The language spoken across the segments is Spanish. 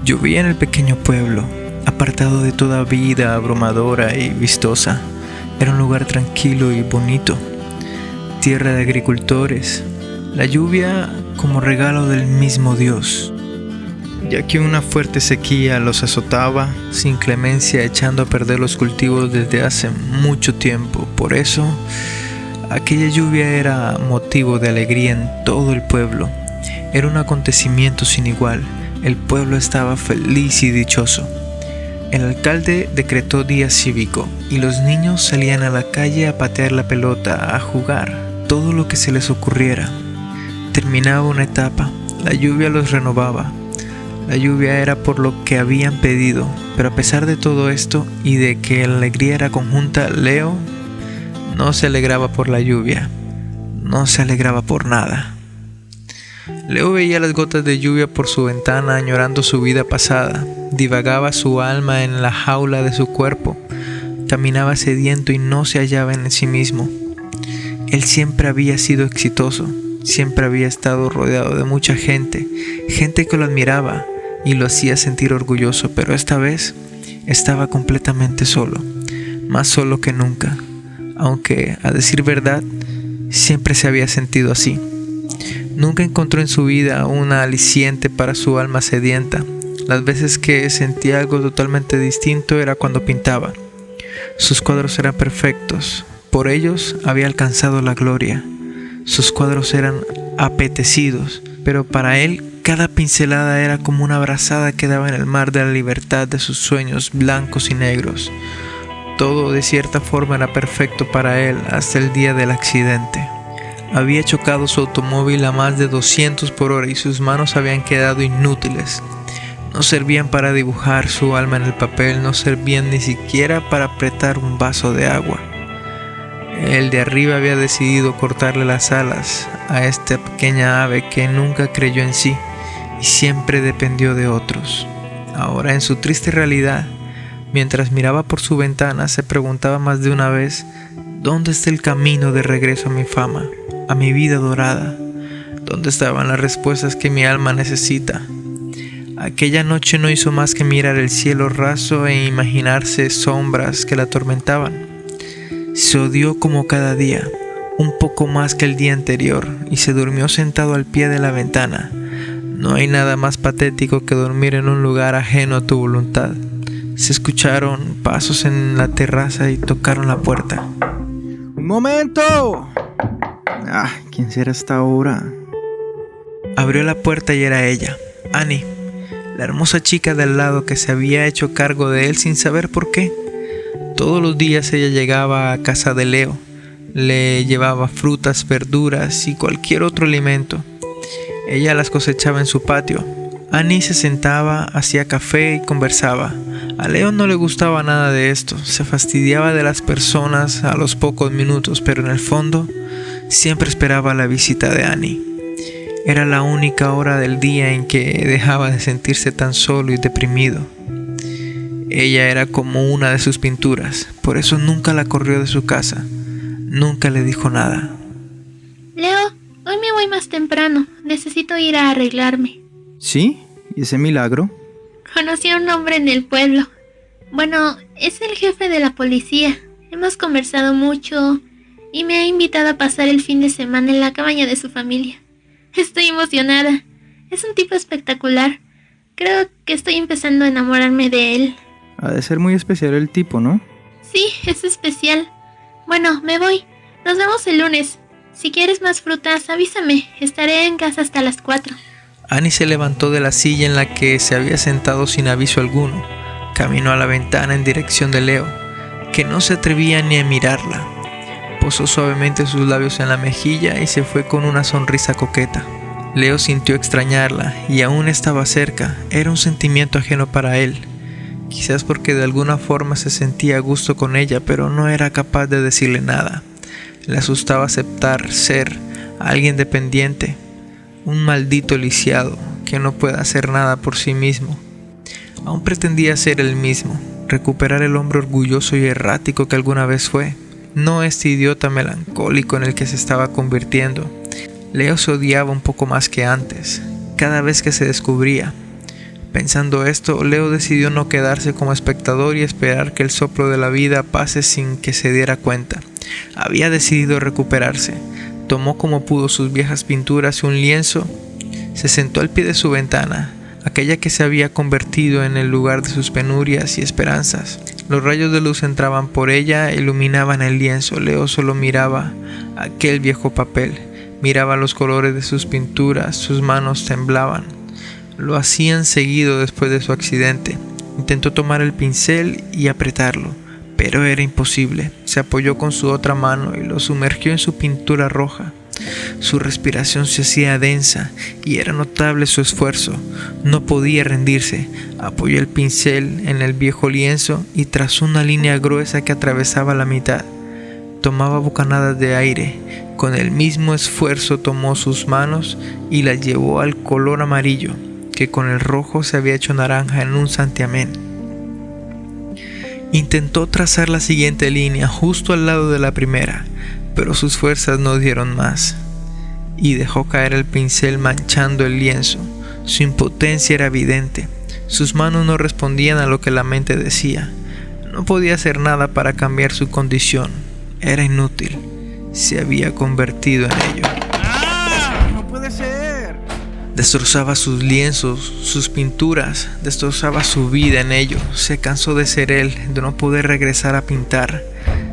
Llovía en el pequeño pueblo, apartado de toda vida abrumadora y vistosa. Era un lugar tranquilo y bonito, tierra de agricultores, la lluvia como regalo del mismo Dios, ya que una fuerte sequía los azotaba sin clemencia, echando a perder los cultivos desde hace mucho tiempo. Por eso, aquella lluvia era motivo de alegría en todo el pueblo. Era un acontecimiento sin igual. El pueblo estaba feliz y dichoso. El alcalde decretó día cívico y los niños salían a la calle a patear la pelota, a jugar, todo lo que se les ocurriera. Terminaba una etapa, la lluvia los renovaba. La lluvia era por lo que habían pedido, pero a pesar de todo esto y de que la alegría era conjunta, Leo no se alegraba por la lluvia, no se alegraba por nada. Leo veía las gotas de lluvia por su ventana, añorando su vida pasada. Divagaba su alma en la jaula de su cuerpo. Caminaba sediento y no se hallaba en sí mismo. Él siempre había sido exitoso, siempre había estado rodeado de mucha gente, gente que lo admiraba y lo hacía sentir orgulloso, pero esta vez estaba completamente solo, más solo que nunca, aunque, a decir verdad, siempre se había sentido así. Nunca encontró en su vida una aliciente para su alma sedienta. Las veces que sentía algo totalmente distinto era cuando pintaba. Sus cuadros eran perfectos, por ellos había alcanzado la gloria. Sus cuadros eran apetecidos, pero para él cada pincelada era como una brazada que daba en el mar de la libertad de sus sueños blancos y negros. Todo de cierta forma era perfecto para él hasta el día del accidente. Había chocado su automóvil a más de 200 por hora y sus manos habían quedado inútiles. No servían para dibujar su alma en el papel, no servían ni siquiera para apretar un vaso de agua. El de arriba había decidido cortarle las alas a esta pequeña ave que nunca creyó en sí y siempre dependió de otros. Ahora, en su triste realidad, mientras miraba por su ventana, se preguntaba más de una vez: ¿dónde está el camino de regreso a mi fama, a mi vida dorada? ¿Dónde estaban las respuestas que mi alma necesita? Aquella noche no hizo más que mirar el cielo raso e imaginarse sombras que la atormentaban. Se odió como cada día, un poco más que el día anterior, y se durmió sentado al pie de la ventana. No hay nada más patético que dormir en un lugar ajeno a tu voluntad. Se escucharon pasos en la terraza y tocaron la puerta. ¡Un momento! ¿Quién será esta hora? Abrió la puerta y era ella, Annie, la hermosa chica de al lado que se había hecho cargo de él sin saber por qué. Todos los días ella llegaba a casa de Leo, le llevaba frutas, verduras y cualquier otro alimento. Ella las cosechaba en su patio. Annie se sentaba, hacía café y conversaba. A Leo no le gustaba nada de esto, se fastidiaba de las personas a los pocos minutos, pero en el fondo siempre esperaba la visita de Annie. Era la única hora del día en que dejaba de sentirse tan solo y deprimido. Ella era como una de sus pinturas, por eso nunca la corrió de su casa, nunca le dijo nada. Leo, hoy me voy más temprano, necesito ir a arreglarme. ¿Sí? ¿Y ese milagro? Conocí a un hombre en el pueblo. Bueno, es el jefe de la policía. Hemos conversado mucho y me ha invitado a pasar el fin de semana en la cabaña de su familia. Estoy emocionada. Es un tipo espectacular. Creo que estoy empezando a enamorarme de él. Ha de ser muy especial el tipo, ¿no? Sí, es especial. Bueno, me voy. Nos vemos el lunes. Si quieres más frutas, avísame. Estaré en casa hasta las 4. Annie se levantó de la silla en la que se había sentado sin aviso alguno. Caminó a la ventana en dirección de Leo, que no se atrevía ni a mirarla. Posó suavemente sus labios en la mejilla y se fue con una sonrisa coqueta. Leo sintió extrañarla y aún estaba cerca. Era un sentimiento ajeno para él. Quizás porque de alguna forma se sentía a gusto con ella, pero no era capaz de decirle nada. Le asustaba aceptar ser alguien dependiente, un maldito lisiado que no puede hacer nada por sí mismo. Aún pretendía ser él mismo, recuperar el hombre orgulloso y errático que alguna vez fue, no este idiota melancólico en el que se estaba convirtiendo. Leo se odiaba un poco más que antes, cada vez que se descubría, Pensando esto, Leo decidió no quedarse como espectador y esperar que el soplo de la vida pase sin que se diera cuenta. Había decidido recuperarse. Tomó como pudo sus viejas pinturas y un lienzo. Se sentó al pie de su ventana, aquella que se había convertido en el lugar de sus penurias y esperanzas. Los rayos de luz entraban por ella e iluminaban el lienzo. Leo solo miraba aquel viejo papel, miraba los colores de sus pinturas, sus manos temblaban. Lo hacían seguido después de su accidente. Intentó tomar el pincel y apretarlo, pero era imposible. Se apoyó con su otra mano y lo sumergió en su pintura roja. Su respiración se hacía densa y era notable su esfuerzo. No podía rendirse. Apoyó el pincel en el viejo lienzo y trazó una línea gruesa que atravesaba la mitad. Tomaba bocanadas de aire. Con el mismo esfuerzo tomó sus manos y las llevó al color amarillo, que con el rojo se había hecho naranja en un santiamén. Intentó trazar la siguiente línea justo al lado de la primera, pero sus fuerzas no dieron más, y dejó caer el pincel manchando el lienzo. Su impotencia era evidente. Sus manos no respondían a lo que la mente decía. No podía hacer nada para cambiar su condición. Era inútil. Se había convertido en ello. ¡No puede ser! Destrozaba sus lienzos, sus pinturas, destrozaba su vida en ello. Se cansó de ser él, de no poder regresar a pintar.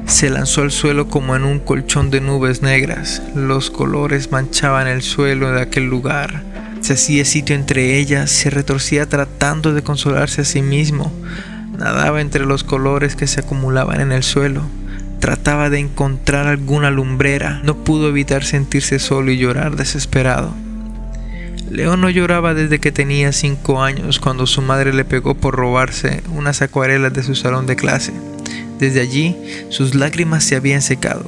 Se lanzó al suelo como en un colchón de nubes negras. Los colores manchaban el suelo de aquel lugar. Se hacía sitio entre ellas, se retorcía tratando de consolarse a sí mismo. Nadaba entre los colores que se acumulaban en el suelo. Trataba de encontrar alguna lumbrera. No pudo evitar sentirse solo y llorar desesperado. Leo no lloraba desde que tenía 5 años, cuando su madre le pegó por robarse unas acuarelas de su salón de clase. Desde allí, sus lágrimas se habían secado.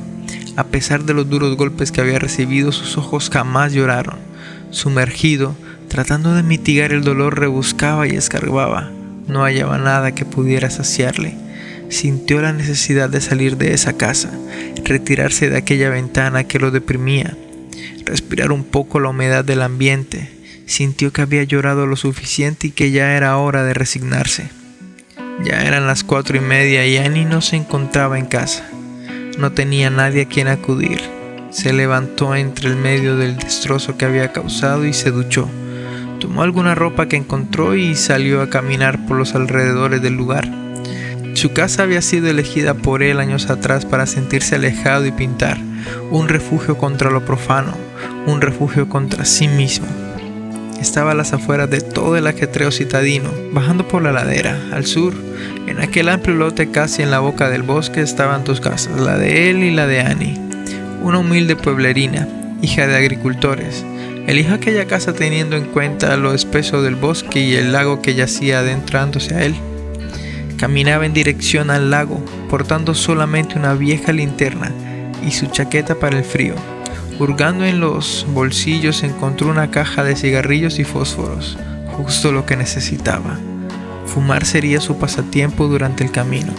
A pesar de los duros golpes que había recibido, sus ojos jamás lloraron. Sumergido, tratando de mitigar el dolor, rebuscaba y escarbaba. No hallaba nada que pudiera saciarle. Sintió la necesidad de salir de esa casa, retirarse de aquella ventana que lo deprimía, respirar un poco la humedad del ambiente. Sintió que había llorado lo suficiente y que ya era hora de resignarse. Ya eran las 4:30 y Annie no se encontraba en casa. No tenía nadie a quien acudir. Se levantó entre el medio del destrozo que había causado y se duchó. Tomó alguna ropa que encontró y salió a caminar por los alrededores del lugar. Su casa había sido elegida por él años atrás para sentirse alejado y pintar. Un refugio contra lo profano, un refugio contra sí mismo. Estaba a las afueras de todo el ajetreo citadino. Bajando por la ladera, al sur, en aquel amplio lote casi en la boca del bosque, estaban 2 casas, la de él y la de Annie. Una humilde pueblerina, hija de agricultores. Eligió aquella casa teniendo en cuenta lo espeso del bosque y el lago que yacía adentrándose a él. Caminaba en dirección al lago, portando solamente una vieja linterna y su chaqueta para el frío. Hurgando en los bolsillos encontró una caja de cigarrillos y fósforos, justo lo que necesitaba. Fumar sería su pasatiempo durante el camino.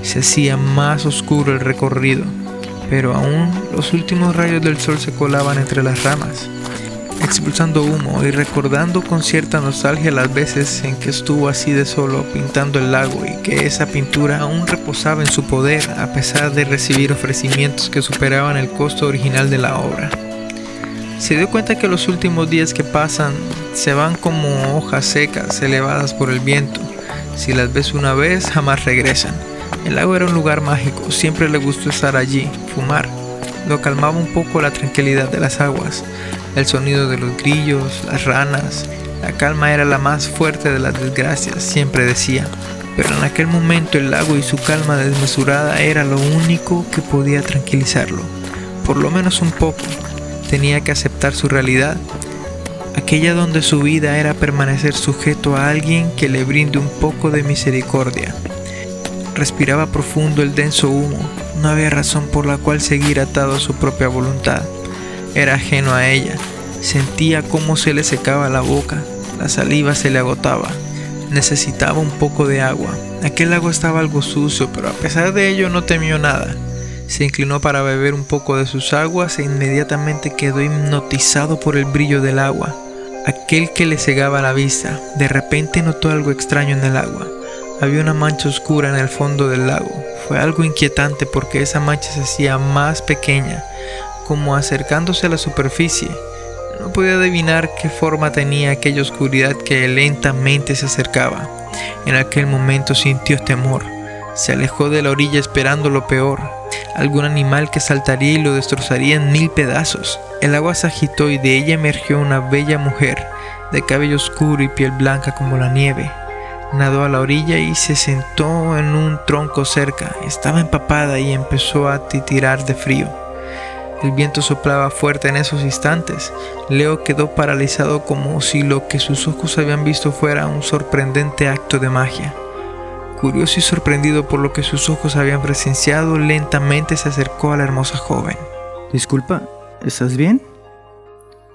Se hacía más oscuro el recorrido, pero aún los últimos rayos del sol se colaban entre las ramas, expulsando humo y recordando con cierta nostalgia las veces en que estuvo así de solo pintando el lago y que esa pintura aún reposaba en su poder a pesar de recibir ofrecimientos que superaban el costo original de la obra. Se dio cuenta que los últimos días que pasan se van como hojas secas elevadas por el viento. Si las ves una vez, jamás regresan. El lago era un lugar mágico, siempre le gustó estar allí, fumar. Lo calmaba un poco la tranquilidad de las aguas, el sonido de los grillos, las ranas. La calma era la más fuerte de las desgracias, siempre decía. Pero en aquel momento el lago y su calma desmesurada era lo único que podía tranquilizarlo. Por lo menos un poco. Tenía que aceptar su realidad, aquella donde su vida era permanecer sujeto a alguien que le brinde un poco de misericordia. Respiraba profundo el denso humo. No había razón por la cual seguir atado a su propia voluntad. Era ajeno a ella. Sentía cómo se le secaba la boca. La saliva se le agotaba. Necesitaba un poco de agua. Aquel lago estaba algo sucio, pero a pesar de ello no temió nada. Se inclinó para beber un poco de sus aguas e inmediatamente quedó hipnotizado por el brillo del agua. aquel que le cegaba la vista. De repente notó algo extraño en el agua. Había una mancha oscura en el fondo del lago. Fue algo inquietante porque esa mancha se hacía más pequeña, como acercándose a la superficie. No podía adivinar qué forma tenía aquella oscuridad que lentamente se acercaba. En aquel momento sintió temor. Se alejó de la orilla esperando lo peor, algún animal que saltaría y lo destrozaría en 1000 pedazos. El agua se agitó y de ella emergió una bella mujer, de cabello oscuro y piel blanca como la nieve. Nadó a la orilla y se sentó en un tronco cerca. Estaba empapada y empezó a titirar de frío. El viento soplaba fuerte en esos instantes. Leo quedó paralizado como si lo que sus ojos habían visto fuera un sorprendente acto de magia. Curioso y sorprendido por lo que sus ojos habían presenciado, lentamente se acercó a la hermosa joven. Disculpa, ¿estás bien?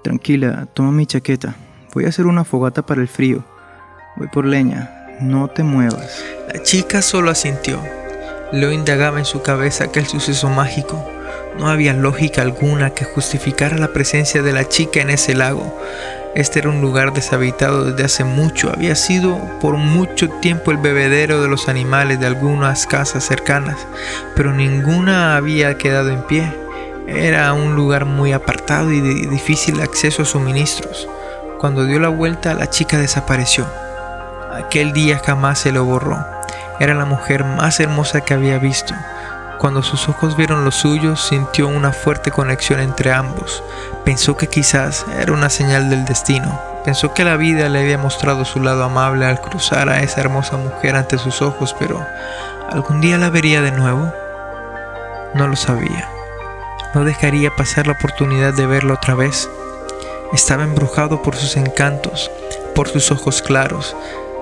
Tranquila, toma mi chaqueta. Voy a hacer una fogata para el frío. Voy por leña, no te muevas. La chica solo asintió. Leo indagaba en su cabeza aquel suceso mágico. No había lógica alguna que justificara la presencia de la chica en ese lago. Este era un lugar deshabitado desde hace mucho. Había sido por mucho tiempo el bebedero de los animales de algunas casas cercanas, pero ninguna había quedado en pie. Era un lugar muy apartado y de difícil acceso a suministros. Cuando dio la vuelta, la chica desapareció. Aquel día jamás se lo borró. Era la mujer más hermosa que había visto. Cuando sus ojos vieron los suyos, sintió una fuerte conexión entre ambos. Pensó que quizás era una señal del destino. Pensó que la vida le había mostrado su lado amable al cruzar a esa hermosa mujer ante sus ojos, pero ¿algún día la vería de nuevo? No lo sabía. No dejaría pasar la oportunidad de verla otra vez. Estaba embrujado por sus encantos, por sus ojos claros.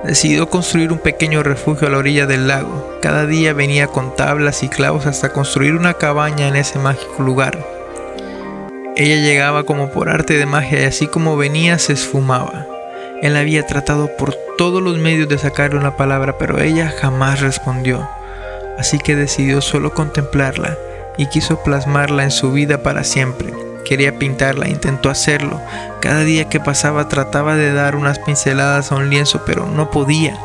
Decidió construir un pequeño refugio a la orilla del lago. Cada día venía con tablas y clavos hasta construir una cabaña en ese mágico lugar. Ella llegaba como por arte de magia y así como venía se esfumaba. Él había tratado por todos los medios de sacarle una palabra, pero ella jamás respondió. Así que decidió solo contemplarla y quiso plasmarla en su vida para siempre. Quería pintarla, intentó hacerlo. Cada día que pasaba trataba de dar unas pinceladas a un lienzo, pero no podía,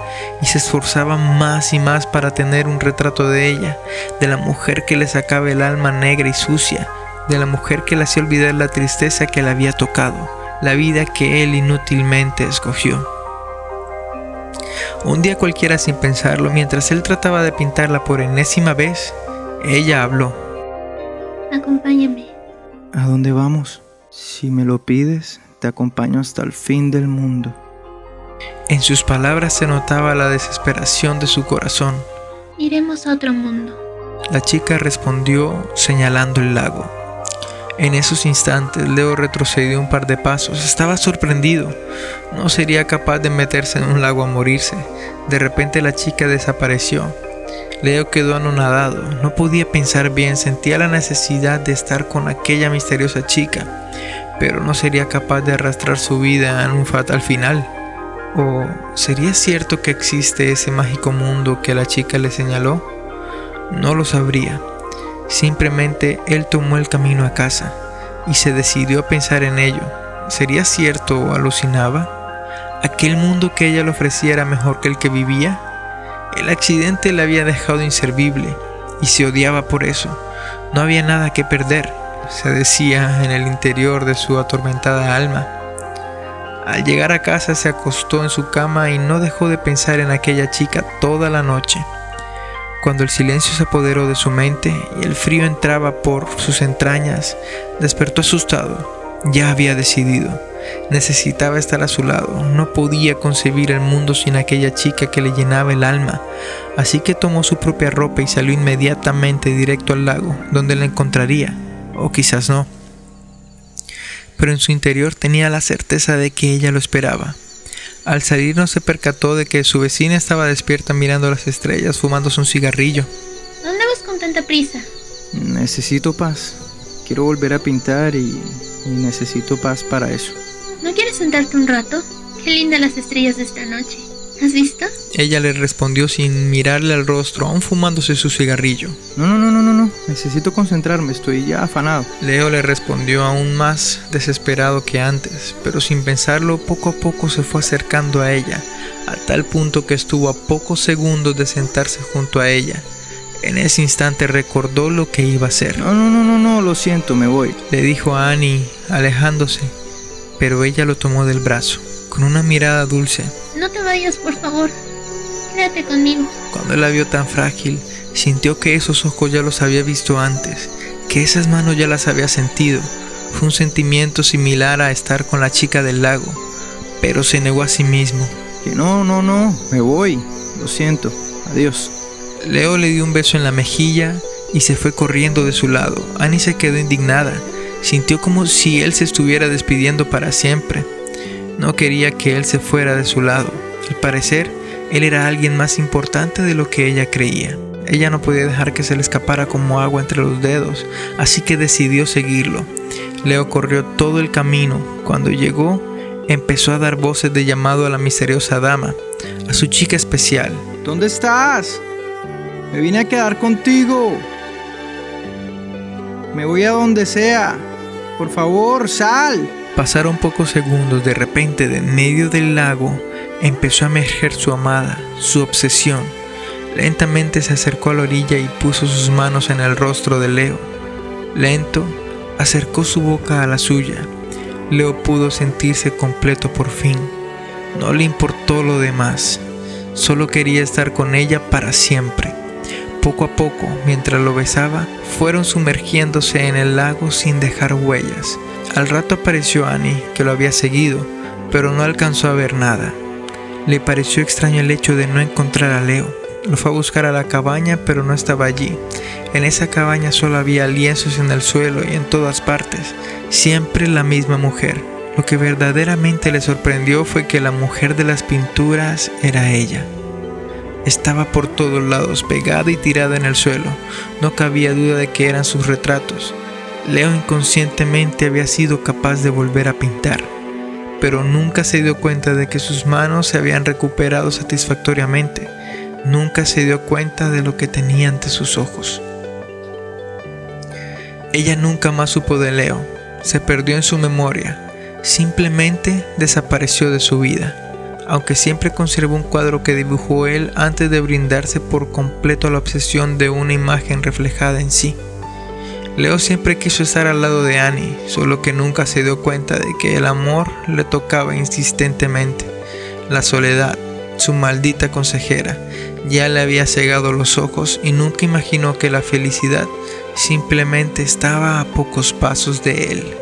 y se esforzaba más y más para tener un retrato de ella, de la mujer que le sacaba el alma negra y sucia, de la mujer que le hacía olvidar la tristeza que le había tocado, la vida que él inútilmente escogió. Un día cualquiera, sin pensarlo, mientras él trataba de pintarla por enésima vez, ella habló. Acompáñame. ¿A dónde vamos? Si me lo pides, te acompaño hasta el fin del mundo. En sus palabras se notaba la desesperación de su corazón. Iremos a otro mundo. La chica respondió señalando el lago. En esos instantes Leo retrocedió un par de pasos. Estaba sorprendido. No sería capaz de meterse en un lago a morirse. De repente la chica desapareció. Leo quedó anonadado. No podía pensar bien. Sentía la necesidad de estar con aquella misteriosa chica, pero no sería capaz de arrastrar su vida en un fatal final. ¿O sería cierto que existe ese mágico mundo que la chica le señaló? No lo sabría. Simplemente él tomó el camino a casa y se decidió a pensar en ello. ¿Sería cierto o alucinaba? ¿Aquel mundo que ella le ofrecía era mejor que el que vivía? El accidente la había dejado inservible y se odiaba por eso. No había nada que perder, se decía en el interior de su atormentada alma. Al llegar a casa se acostó en su cama y no dejó de pensar en aquella chica toda la noche. Cuando el silencio se apoderó de su mente y el frío entraba por sus entrañas, despertó asustado. Ya había decidido. Necesitaba estar a su lado. No podía concebir el mundo sin aquella chica que le llenaba el alma. Así que tomó su propia ropa y salió inmediatamente directo al lago, donde la encontraría. O quizás no. Pero en su interior tenía la certeza de que ella lo esperaba. Al salir no se percató de que su vecina estaba despierta mirando las estrellas, fumándose un cigarrillo. ¿Dónde vas con tanta prisa? Necesito paz. Quiero volver a pintar y necesito paz para eso. ¿No quieres sentarte un rato? Qué lindas las estrellas de esta noche. ¿Has visto? Ella le respondió sin mirarle al rostro, aún fumándose su cigarrillo. No. Necesito concentrarme, estoy ya afanado. Leo le respondió aún más desesperado que antes, pero sin pensarlo, poco a poco se fue acercando a ella, a tal punto que estuvo a pocos segundos de sentarse junto a ella. En ese instante recordó lo que iba a hacer. No, lo siento, me voy. Le dijo a Annie, alejándose, pero ella lo tomó del brazo, con una mirada dulce. No te vayas, por favor. Quédate conmigo. Cuando él la vio tan frágil, sintió que esos ojos ya los había visto antes, que esas manos ya las había sentido. Fue un sentimiento similar a estar con la chica del lago, pero se negó a sí mismo. Que no, me voy. Lo siento, adiós. Leo le dio un beso en la mejilla y se fue corriendo de su lado. Annie se quedó indignada. Sintió como si él se estuviera despidiendo para siempre. No quería que él se fuera de su lado. Al parecer, él era alguien más importante de lo que ella creía. Ella no podía dejar que se le escapara como agua entre los dedos, así que decidió seguirlo. Leo corrió todo el camino. Cuando llegó, empezó a dar voces de llamado a la misteriosa dama, a su chica especial. ¿Dónde estás? Me vine a quedar contigo. Me voy a donde sea. Por favor, sal. Pasaron pocos segundos. De repente, de en medio del lago, empezó a emerger su amada, su obsesión. Lentamente se acercó a la orilla y puso sus manos en el rostro de Leo. Lento, acercó su boca a la suya. Leo pudo sentirse completo por fin. No le importó lo demás. Solo quería estar con ella para siempre. Poco a poco, mientras lo besaba, fueron sumergiéndose en el lago sin dejar huellas. Al rato apareció Annie, que lo había seguido, pero no alcanzó a ver nada. Le pareció extraño el hecho de no encontrar a Leo. Lo fue a buscar a la cabaña, pero no estaba allí. En esa cabaña solo había lienzos en el suelo y en todas partes. Siempre la misma mujer. Lo que verdaderamente le sorprendió fue que la mujer de las pinturas era ella. Estaba por todos lados, pegada y tirada en el suelo. No cabía duda de que eran sus retratos. Leo inconscientemente había sido capaz de volver a pintar, pero nunca se dio cuenta de que sus manos se habían recuperado satisfactoriamente. Nunca se dio cuenta de lo que tenía ante sus ojos. Ella nunca más supo de Leo. Se perdió en su memoria. Simplemente desapareció de su vida. Aunque siempre conservó un cuadro que dibujó él antes de brindarse por completo a la obsesión de una imagen reflejada en sí. Leo siempre quiso estar al lado de Annie, solo que nunca se dio cuenta de que el amor le tocaba insistentemente. La soledad, su maldita consejera, ya le había cegado los ojos y nunca imaginó que la felicidad simplemente estaba a pocos pasos de él.